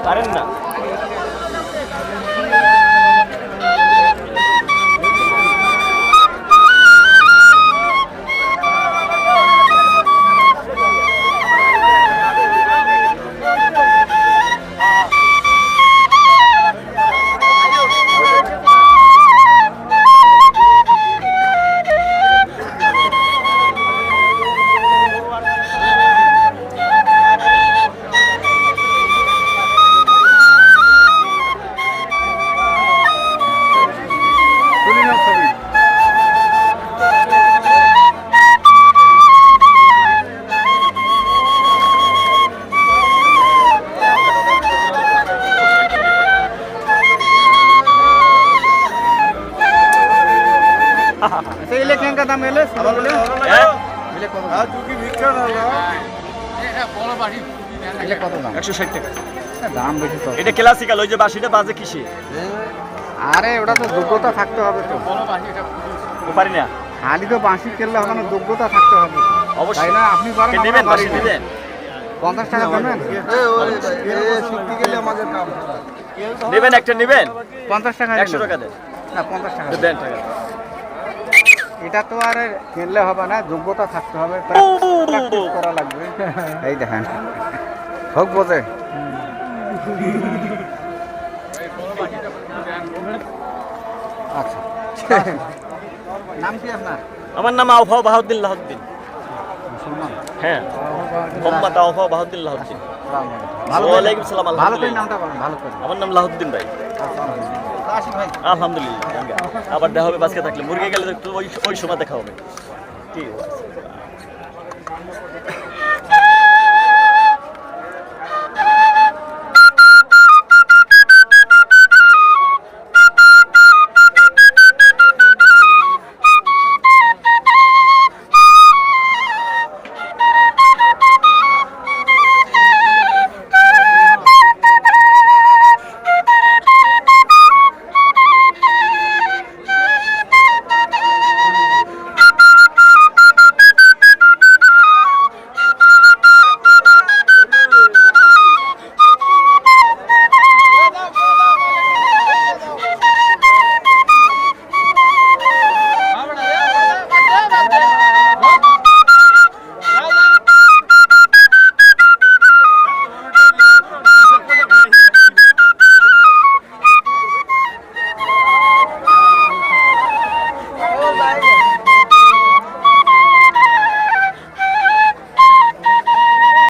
পারেন না। का दाम एले কত দাম? 160 টাকা। দাম বেশি তো। এটা ক্লাসিক্যাল, ওই যে বাঁশিটা বাজে কিসে? আরে ওটা তো যোগ্যতা থাকতে হবে তো। পারি না। খালি তো বাঁশি খেললে হবে না, যোগ্যতা থাকতে হবে। অবশ্যই। তাই না? আপনি পারেন, আমরা নেবেন, পারি বাঁশি না। নেবেন? 50 টাকা দেবেন? শিখতে গেলে আমাদের কাম। নেবেন, একটা নেবেন? 50 টাকা 100 টাকা দেন। না 50 টাকা দেন টাকা। এটা তো আর খেললে হবে না, যোগ্যতা থাকতে হবে, প্র্যাকটিস করা লাগবে। এই দেখেন হোক বোঝে। আচ্ছা নাম কি আপনার? আমার নাম আওফা বাহাউদ্দিন লাহুদ্দিন। মুসলমান? হ্যাঁ, মোহাম্মদ আওফা বাহাউদ্দিন লাহুদ্দিন। ভালো ওয়ালাইকুম সালাম। ভালো করে আলহামদুলিল্লাহ। নামটা বলেন, ভালো করে। আমার নাম লাহুদ্দিন ভাই। আসি ভাই। আলহামদুলিল্লাহ। আবার দেখা হবে বাসকে থাকলে, মুরগি গেলে তো একটু ওই সময় দেখা হবে। ঠিক আছে।